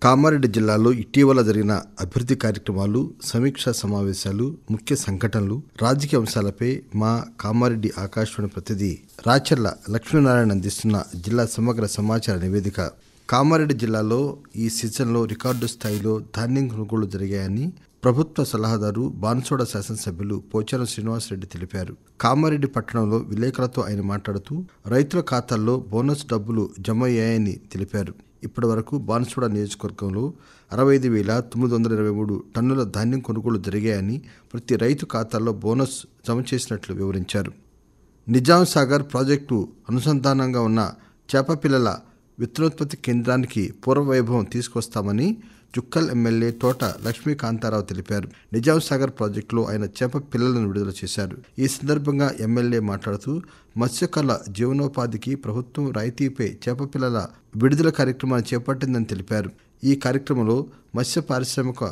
కామారెడ్డి జిల్లాలో ఇటీవల జరిగిన అభివృద్ధి కార్యక్రమాలు, సమీక్షా సమావేశాలు, ముఖ్య సంఘటనలు, రాజకీయ అంశాలపై మా కామారెడ్డి ఆకాశవాణి ప్రతినిధి రాచర్ల లక్ష్మీనారాయణ అందిస్తున్న జిల్లా సమగ్ర సమాచార నివేదిక. కామారెడ్డి జిల్లాలో ఈ సీజన్లో రికార్డు స్థాయిలో ధాన్యం కొనుగోళ్లు జరిగాయని ప్రభుత్వ సలహాదారు బాన్సోడ శాసనసభ్యులు పోచారం శ్రీనివాసరెడ్డి తెలిపారు. కామారెడ్డి పట్టణంలో విలేకరులతో ఆయన మాట్లాడుతూ రైతుల ఖాతాల్లో బోనస్ డబ్బులు జమ అయ్యాయని తెలిపారు. ఇప్పటి వరకు బాన్సోడ నియోజకవర్గంలో 65,923 టన్నుల ధాన్యం కొనుగోలు జరిగాయని, ప్రతి రైతు ఖాతాల్లో బోనస్ జమ చేసినట్లు వివరించారు. నిజాం సాగర్ ప్రాజెక్టు అనుసంధానంగా ఉన్న చేపపిల్లల విత్తనోత్పత్తి కేంద్రానికి పూర్వవైభవం తీసుకొస్తామని జుక్కల్ ఎమ్మెల్యే తోట లక్ష్మీకాంతారావు తెలిపారు. నిజాం సాగర్ ప్రాజెక్టులో ఆయన చేప పిల్లలను విడుదల చేశారు. ఈ సందర్భంగా ఎమ్మెల్యే మాట్లాడుతూ మత్స్యకారుల జీవనోపాధికి ప్రభుత్వం రాయితీపై చేప పిల్లల విడుదల కార్యక్రమాన్ని చేపట్టిందని తెలిపారు. ఈ కార్యక్రమంలో మత్స్య పారిశ్రామిక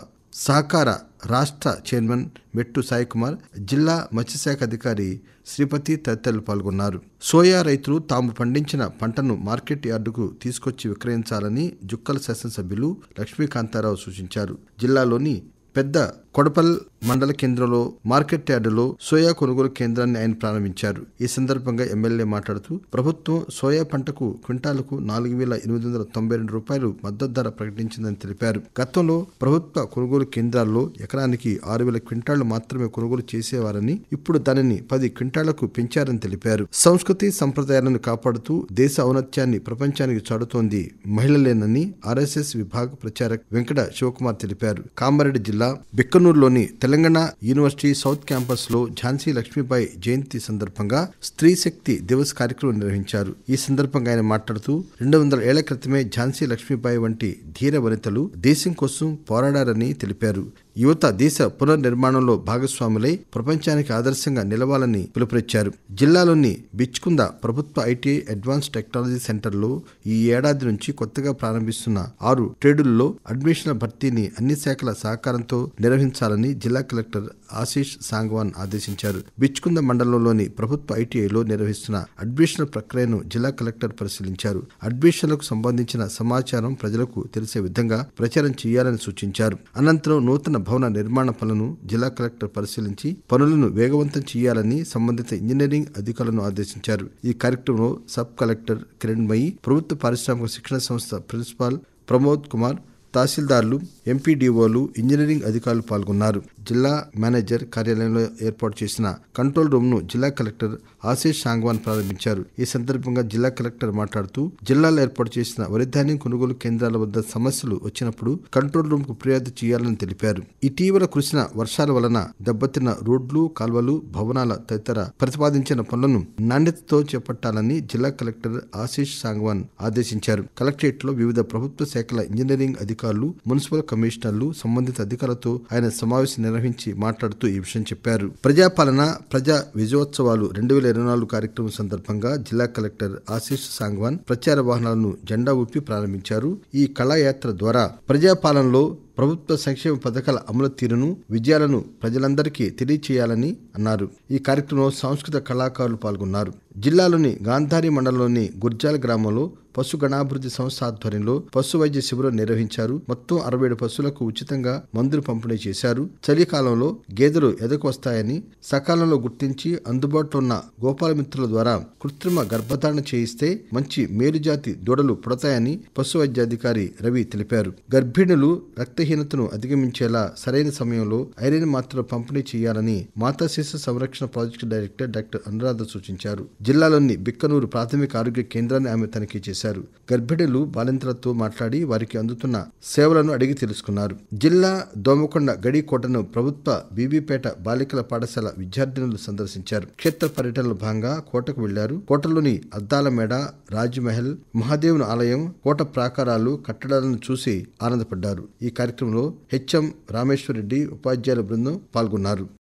సహకార రాష్ట్ర చైర్మన్ మెట్టు సాయికుమార్, జిల్లా మత్స్యశాఖ అధికారి శ్రీపతి తదితరులు పాల్గొన్నారు. సోయా రైతులు తాము పండించిన పంటను మార్కెట్ యార్డుకు తీసుకొచ్చి విక్రయించాలని జుక్కల్ శాసనసభ్యులు లక్ష్మీకాంతారావు సూచించారు. జిల్లాలోని పెద్ద కొడపల్ మండల కేంద్రంలో మార్కెట్ యార్డులో సోయా కొనుగోలు కేంద్రాన్ని ఆయన ప్రారంభించారు. ఈ సందర్భంగా ఎమ్మెల్యే మాట్లాడుతూ ప్రభుత్వం సోయా పంటకు క్వింటాలకు 4,892 రూపాయలు మద్దతు ధర ప్రకటించిందని తెలిపారు. గతంలో ప్రభుత్వ కొనుగోలు కేంద్రాల్లో ఎకరానికి 6,000 క్వింటాళ్లు మాత్రమే కొనుగోలు చేసేవారని, ఇప్పుడు దానిని 10 క్వింటాళ్లకు పెంచారని తెలిపారు. సంస్కృతి సంప్రదాయాలను కాపాడుతూ దేశ ఔన్నత్యాన్ని ప్రపంచానికి చాటుతోంది మహిళలేనని ఆర్ఎస్ఎస్ విభాగ ప్రచారక్ వెంకట శివకుమార్ తెలిపారు. కామారెడ్డి జిల్లా బిక్కనూరులోని తెలంగాణ యూనివర్సిటీ సౌత్ క్యాంపస్ లో ఝాన్సీ లక్ష్మీబాయి జయంతి సందర్భంగా స్త్రీ శక్తి దివస్ కార్యక్రమం నిర్వహించారు. ఈ సందర్భంగా ఆయన మాట్లాడుతూ 200 ఏళ్ల క్రితమే ఝాన్సీ లక్ష్మీబాయి వంటి ధీర వనితలు దేశం కోసం పోరాడారని తెలిపారు. యువత దేశ పునర్నిర్మాణంలో భాగస్వాములై ప్రపంచానికి ఆదర్శంగా నిలవాలని పిలుపునిచ్చారు. జిల్లాలోని బిచ్కుంద ప్రభుత్వ ఐటీ అడ్వాన్స్ టెక్నాలజీ సెంటర్లో ఈ ఏడాది నుంచి కొత్తగా ప్రారంభిస్తున్న 6 ట్రేడుల్లో అడ్మిషన్ల భర్తీని అన్ని శాఖల సహకారంతో నిర్వహించాలని జిల్లా కలెక్టర్ ఆశీష్ సాంగ్వాన్ ఆదేశించారు. బిచ్కుంద మండలంలోని ప్రభుత్వ ఐటీఐలో నిర్వహిస్తున్న అడ్మిషన్ల ప్రక్రియను జిల్లా కలెక్టర్ పరిశీలించారు. అడ్మిషన్లకు సంబంధించిన సమాచారం ప్రజలకు తెలిసే విధంగా ప్రచారం చేయాలని సూచించారు. అనంతరం నూతన భవన నిర్మాణ పనులను జిల్లా కలెక్టర్ పరిశీలించి పనులను వేగవంతం చేయాలని సంబంధిత ఇంజనీరింగ్ అధికారులను ఆదేశించారు. ఈ కార్యక్రమంలో సబ్ కలెక్టర్ కిరణ్మయి, ప్రభుత్వ పారిశ్రామిక శిక్షణ సంస్థ ప్రిన్సిపాల్ ప్రమోద్ కుమార్, తహసీల్దార్లు, ఎంపీడీఓలు, ఇంజనీరింగ్ అధికారులు పాల్గొన్నారు. జిల్లా మేనేజర్ కార్యాలయంలో ఏర్పాటు చేసిన కంట్రోల్ రూమ్ ను జిల్లా కలెక్టర్ ఆశీష్ సాంగ్వాన్ ప్రారంభించారు. ఈ సందర్భంగా జిల్లా కలెక్టర్ మాట్లాడుతూ జిల్లాలో ఏర్పాటు చేసిన వరిధాన్యం కొనుగోలు కేంద్రాల వద్ద సమస్యలు వచ్చినప్పుడు కంట్రోల్ రూమ్ కు ఫిర్యాదు చేయాలని తెలిపారు. ఇటీవల కురిసిన వర్షాల వలన దెబ్బతిన్న రోడ్లు, కాల్వలు, భవనాల తదితర ప్రతిపాదించిన పనులను నాణ్యతతో చేపట్టాలని జిల్లా కలెక్టర్ ఆశీష్ సాంగ్వాన్ ఆదేశించారు. కలెక్టరేట్ లో వివిధ ప్రభుత్వ శాఖల ఇంజనీరింగ్ అధికారులు, మున్సిపల్ కమిషనర్లు, సంబంధిత అధికారులతో ఆయన సమావేశం నిర్వహించి మాట్లాడుతూ ఈ విషయం చెప్పారు. ప్రజాపాలన, ప్రజా విజయోత్సవాలు 2024 కార్యక్రమం సందర్భంగా జిల్లా కలెక్టర్ ఆశీష్ సాంగ్వాన్ ప్రచార వాహనాలను జెండా ఊపి ప్రారంభించారు. ఈ కళాయాత్ర ద్వారా ప్రజాపాలనలో ప్రభుత్వ సంక్షేమ పథకాల అమలు తీరును, విజయాలను ప్రజలందరికీ తెలియచేయాలని అన్నారు. ఈ కార్యక్రమంలో సాంస్కృతిక కళాకారులు పాల్గొన్నారు. జిల్లాలోని గాంధారి మండలంలోని గుర్జాల గ్రామంలో పశు గణాభివృద్ధి సంస్థ ఆధ్వర్యంలో పశు వైద్య శిబిరం నిర్వహించారు. మొత్తం 67 పశువులకు ఉచితంగా మందులు పంపిణీ చేశారు. చలికాలంలో గేదెలు ఎదకు వస్తాయని సకాలంలో గుర్తించి అందుబాటులో ఉన్న గోపాలమిత్రుల ద్వారా కృత్రిమ గర్భధారణ చేయిస్తే మంచి మేలుజాతి దూడలు పుడతాయని పశు వైద్యాధికారి రవి తెలిపారు. గర్భిణులు రక్తహీనతను అధిగమించేలా సరైన సమయంలో ఐరన్ మాత్రలు పంపిణీ చేయాలని మాతా శిశు సంరక్షణ ప్రాజెక్టు డైరెక్టర్ డాక్టర్ అనురాధ సూచించారు. జిల్లాలోని బిక్కనూరు ప్రాథమిక ఆరోగ్య కేంద్రాన్ని ఆమె తనిఖీ చేశారు. గర్భిణులు, బాలింతలతో మాట్లాడి వారికి అందుతున్న సేవలను అడిగి తెలుసుకున్నారు. జిల్లా దోమకొండ గడికోటను ప్రభుత్వ బీబీపేట బాలికల పాఠశాల విద్యార్థినులు సందర్శించారు. క్షేత్ర పర్యటనలో భాగంగా కోటకు వెళ్లారు. కోటలోని అద్దాల మేడ, రాజ్మహల్, మహాదేవుని ఆలయం, కోట ప్రాకారాలు, కట్టడాలను చూసి ఆనందపడ్డారు. ఈ కార్యక్రమంలో హెచ్ఎం రామేశ్వరరెడ్డి, ఉపాధ్యాయుల బృందం పాల్గొన్నారు.